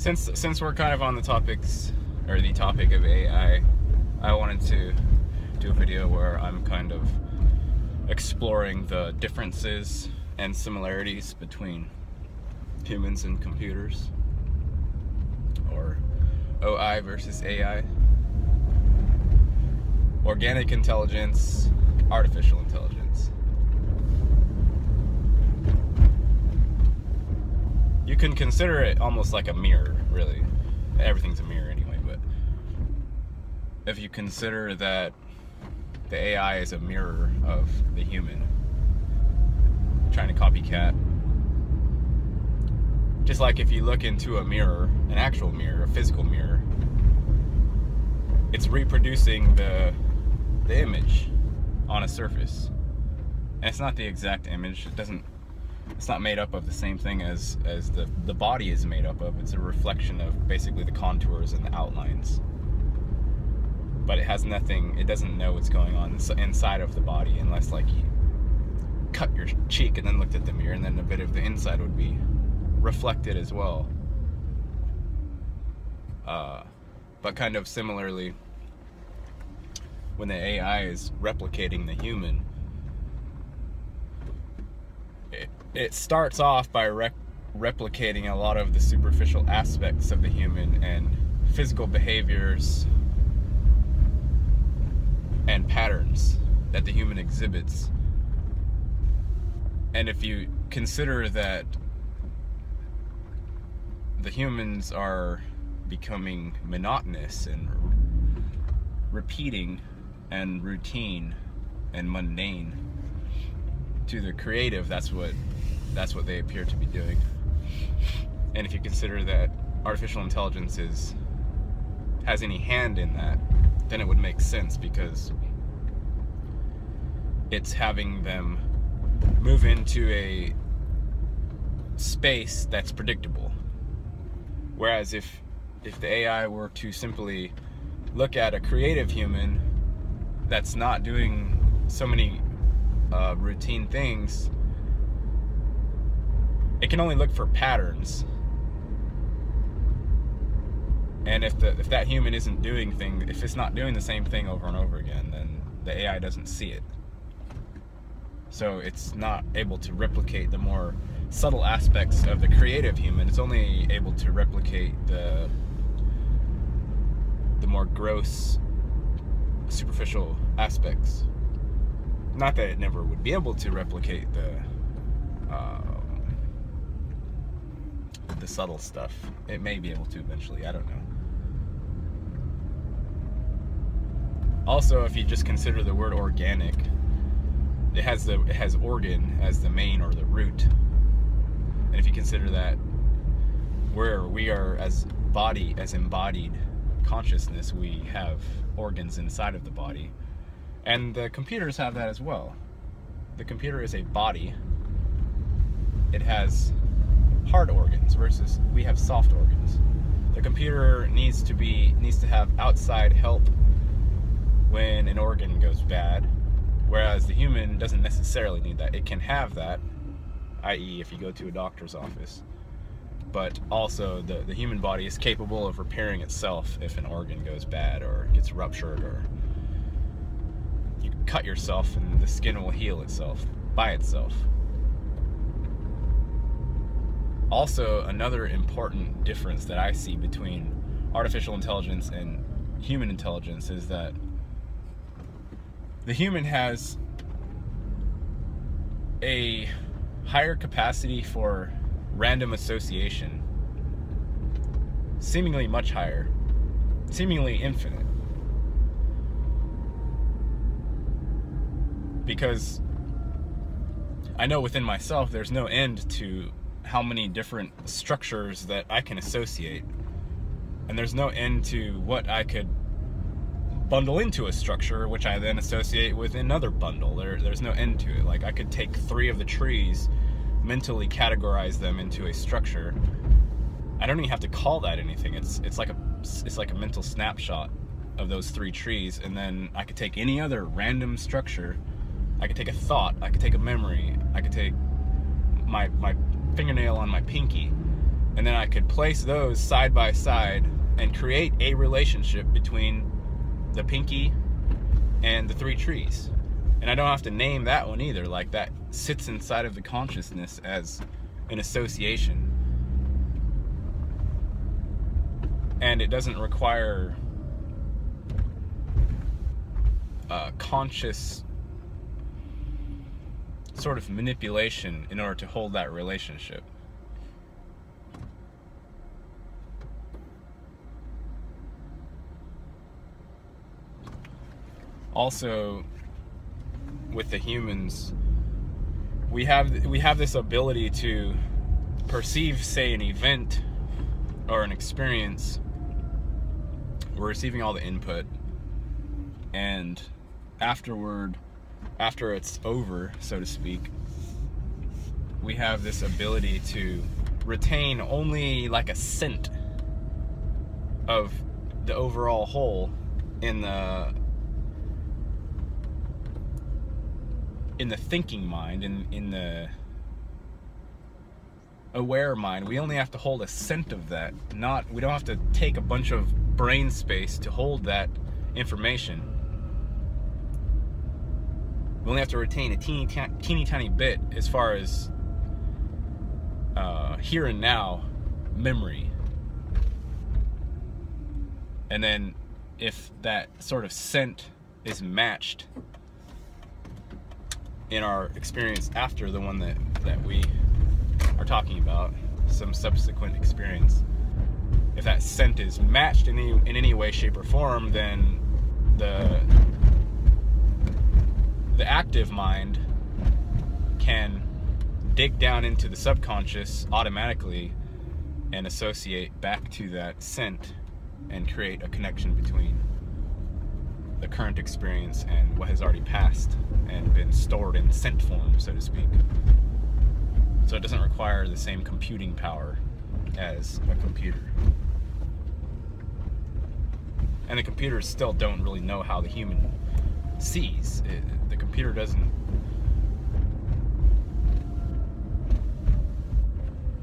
Since we're kind of on the topics, or the topic of AI, I wanted to do a video where I'm kind of exploring the differences and similarities between humans and computers, or OI versus AI, organic intelligence, artificial intelligence. You can consider it almost like a mirror, really. Everything's a mirror anyway, but if you consider that the AI is a mirror of the human, trying to copycat, just like if you look into a mirror, an actual mirror, a physical mirror, it's reproducing the image on a surface. And it's not the exact image. It's not made up of the same thing as the body is made up of. It's a reflection of basically the contours and the outlines. But it has nothing, it doesn't know what's going on inside of the body, unless like you cut your cheek and then looked at the mirror, and then a bit of the inside would be reflected as well. But kind of similarly, when the AI is replicating the human, it starts off by replicating a lot of the superficial aspects of the human and physical behaviors and patterns that the human exhibits. And if you consider that the humans are becoming monotonous and repeating and routine and mundane to the creative, that's what they appear to be doing. And if you consider that artificial intelligence has any hand in that, then it would make sense, because it's having them move into a space that's predictable. Whereas if the AI were to simply look at a creative human that's not doing so many routine things, it can only look for patterns. And if that human isn't if it's not doing the same thing over and over again, then the AI doesn't see it. So it's not able to replicate the more subtle aspects of the creative human. It's only able to replicate the more gross, superficial aspects. Not that it never would be able to replicate the subtle stuff. It may be able to eventually, I don't know. Also, if you just consider the word organic, it has organ as the main or the root. And if you consider that where we are as embodied consciousness, we have organs inside of the body. And the computers have that as well. The computer is a body. It has hard organs versus we have soft organs. The computer needs to have outside help when an organ goes bad, whereas the human doesn't necessarily need that. It can have that, i.e. if you go to a doctor's office. But also the human body is capable of repairing itself if an organ goes bad or gets ruptured, or you cut yourself and the skin will heal itself by itself. Also, another important difference that I see between artificial intelligence and human intelligence is that the human has a higher capacity for random association, seemingly much higher, seemingly infinite. Because I know within myself there's no end to how many different structures that I can associate, and there's no end to what I could bundle into a structure, which I then associate with another bundle. There's no end to it. Like, I could take 3 of the trees, mentally categorize them into a structure. I don't even have to call that anything. It's like a mental snapshot of those 3 trees, and then I could take any other random structure. I could take a thought, I could take a memory, I could take my fingernail on my pinky, And then I could place those side by side and create a relationship between the pinky and the three trees. And I don't have to name that one either. Like, that sits inside of the consciousness as an association. And it doesn't require conscious sort of manipulation in order to hold that relationship. Also, with the humans, we have this ability to perceive, say, an event or an experience. We're receiving all the input, and afterward, after it's over, so to speak, we have this ability to retain only like a scent of the overall whole in the thinking mind, in the aware mind. We only have to hold a scent of that. We don't have to take a bunch of brain space to hold that information. We only have to retain a teeny tiny bit as far as here and now memory. And then if that sort of scent is matched in our experience after the one that we are talking about, some subsequent experience, if that scent is matched in any way, shape, or form, then the active mind can dig down into the subconscious automatically and associate back to that scent and create a connection between the current experience and what has already passed and been stored in scent form, so to speak. So it doesn't require the same computing power as a computer. And the computers still don't really know how the human sees. The computer doesn't...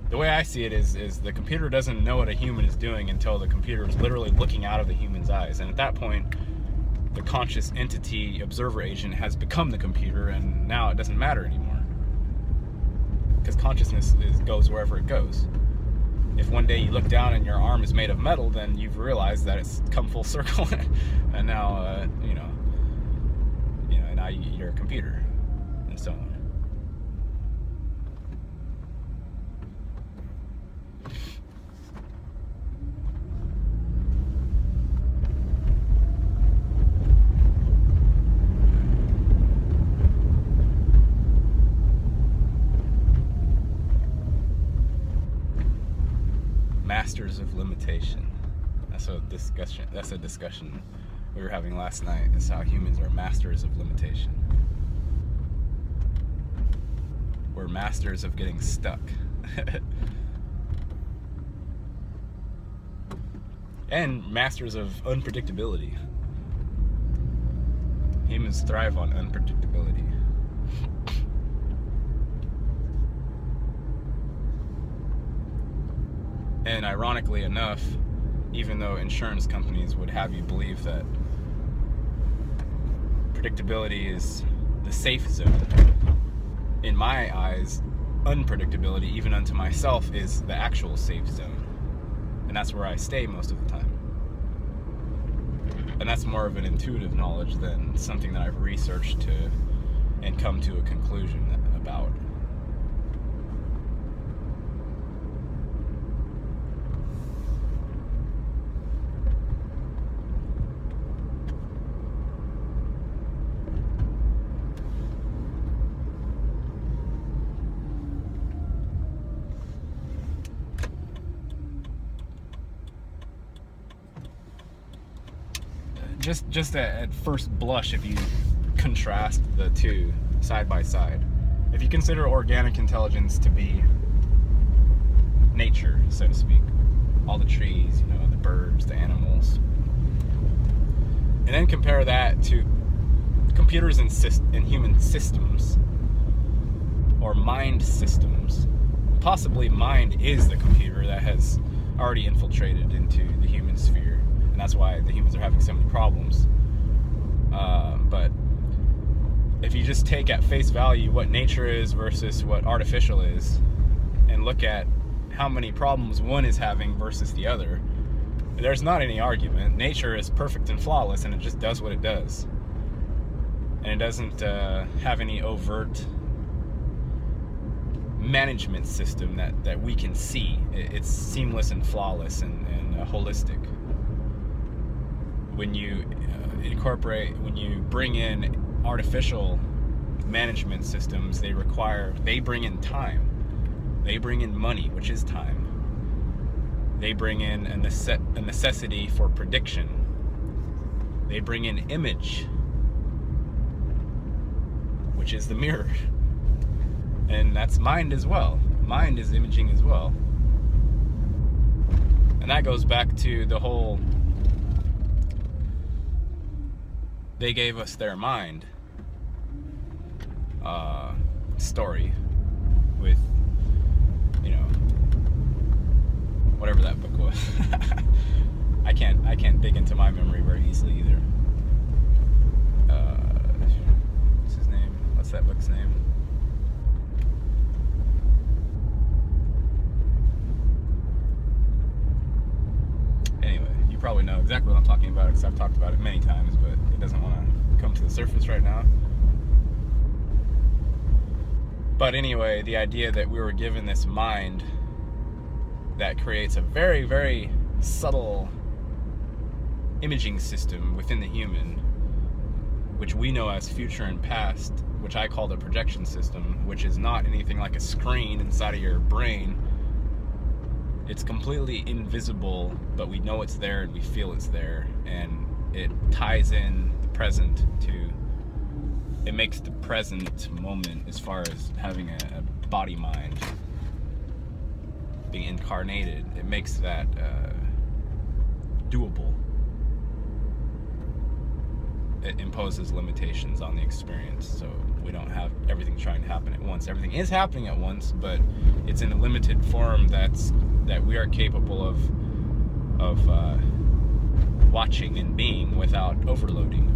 The way I see it is the computer doesn't know what a human is doing until the computer is literally looking out of the human's eyes. And at that point, the conscious entity observer agent has become the computer, and now it doesn't matter anymore. Because consciousness goes wherever it goes. If one day you look down and your arm is made of metal, then you've realized that it's come full circle, and now now you're a computer, and so on. Masters of limitation. That's a discussion we were having last night, is how humans are masters of limitation. We're masters of getting stuck. And masters of unpredictability. Humans thrive on unpredictability. And ironically enough, even though insurance companies would have you believe that predictability is the safe zone, in my eyes, unpredictability, even unto myself, is the actual safe zone. And that's where I stay most of the time. And that's more of an intuitive knowledge than something that I've researched and come to a conclusion about. Just at first blush, if you contrast the two side by side, if you consider organic intelligence to be nature, so to speak, all the trees, the birds, the animals, and then compare that to computers and human systems, or mind systems. Possibly mind is the computer that has already infiltrated into the human sphere, and that's why the humans are having so many problems. But if you just take at face value what nature is versus what artificial is, and look at how many problems one is having versus the other, there's not any argument. Nature is perfect and flawless, and it just does what it does. And it doesn't have any overt management system that we can see. It's seamless and flawless and holistic. When you when you bring in artificial management systems, they bring in time. They bring in money, which is time. They bring in a necessity for prediction. They bring in image, which is the mirror. And that's mind as well. Mind is imaging as well. And that goes back to the whole, they gave us their mind story with, whatever that book was. I can't dig into my memory very easily either. What's his name? What's that book's name? Anyway, you probably know exactly what I'm talking about because I've talked about it many times, but it doesn't want to come to the surface right now. But anyway, the idea that we were given this mind that creates a very, very subtle imaging system within the human, which we know as future and past, which I call the projection system, which is not anything like a screen inside of your brain. It's completely invisible, but we know it's there and we feel it's there, and it ties in the present it makes the present moment, as far as having a body mind, being incarnated, it makes that doable. It imposes limitations on the experience, so we don't have everything trying to happen at once. Everything is happening at once, but it's in a limited form that we are capable of watching and being without overloading.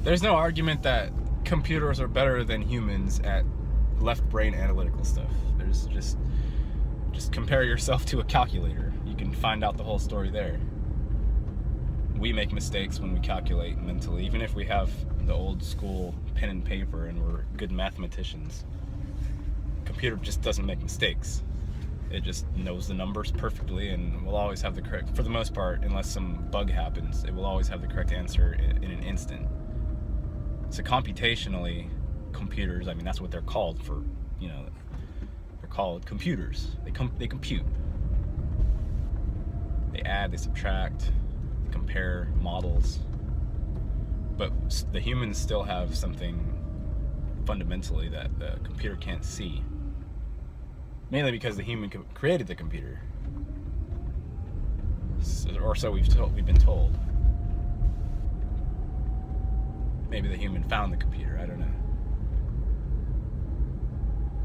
There's no argument that computers are better than humans at left brain analytical stuff. There's just compare yourself to a calculator. You can find out the whole story there. We make mistakes when we calculate mentally, even if we have the old school pen and paper and we're good mathematicians. Computer just doesn't make mistakes. It just knows the numbers perfectly and will always have the correct, for the most part, unless some bug happens, it will always have the correct answer in an instant. So computationally, computers, I mean, that's what they're called for, they're called computers. They compute. They add, they subtract, compare models. But the humans still have something fundamentally that the computer can't see. Mainly because the human created the computer. Or so we've been told. Maybe the human found the computer, I don't know.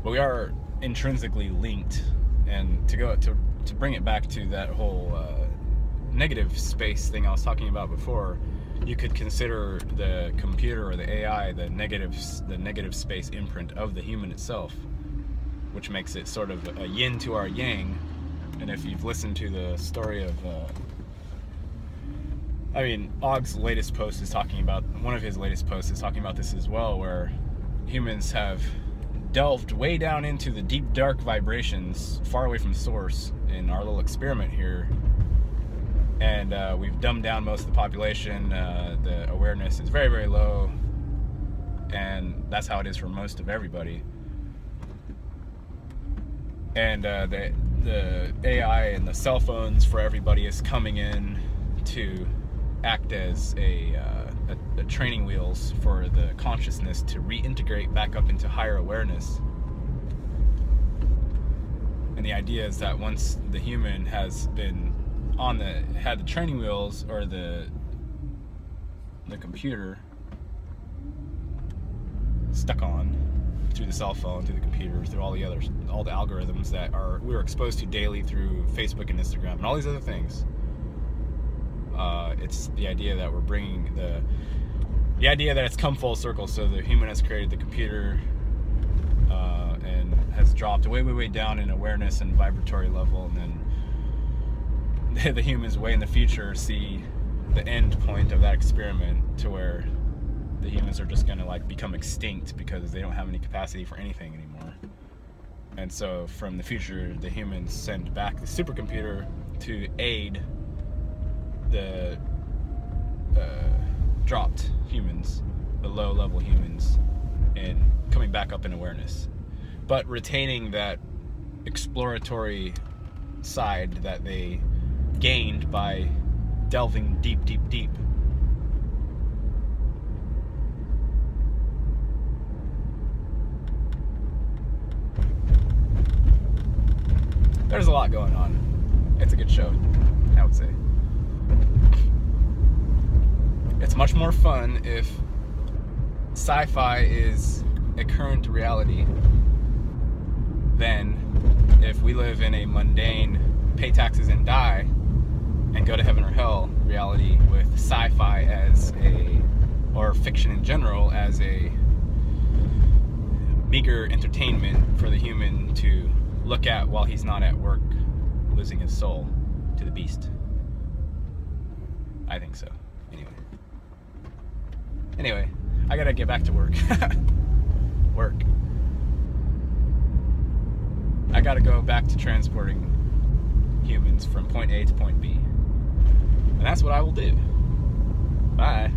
But we are intrinsically linked, and to bring it back to that whole negative space thing I was talking about before, you could consider the computer or the AI the negative space imprint of the human itself, which makes it sort of a yin to our yang. And if you've listened to the story of Ogg's latest post is talking about, one of his latest posts is talking about this as well, where humans have delved way down into the deep dark vibrations, far away from source, in our little experiment here. And we've dumbed down most of the population. The awareness is very, very low. And that's how it is for most of everybody. And the AI and the cell phones for everybody is coming in to act as a training wheels for the consciousness to reintegrate back up into higher awareness. And the idea is that once the human has been had the training wheels or the computer stuck on through the cell phone, through the computer, through all the algorithms that we're exposed to daily through Facebook and Instagram and all these other things. It's the idea that we're bringing the idea that it's come full circle. So the human has created the computer and has dropped way down in awareness and vibratory level, and then the humans way in the future see the end point of that experiment to where the humans are just going to like become extinct because they don't have any capacity for anything anymore. And so from the future, the humans send back the supercomputer to aid the dropped humans, the low-level humans, in coming back up in awareness, but retaining that exploratory side that they gained by delving deep. There's a lot going on. It's a good show, I would say. It's much more fun if sci-fi is a current reality than if we live in a mundane pay taxes and die and go to heaven or hell reality with sci-fi or fiction in general as a meager entertainment for the human to look at while he's not at work losing his soul to the beast. I think so. Anyway, I gotta get back to work. I gotta go back to transporting humans from point A to point B. And that's what I will do. Bye.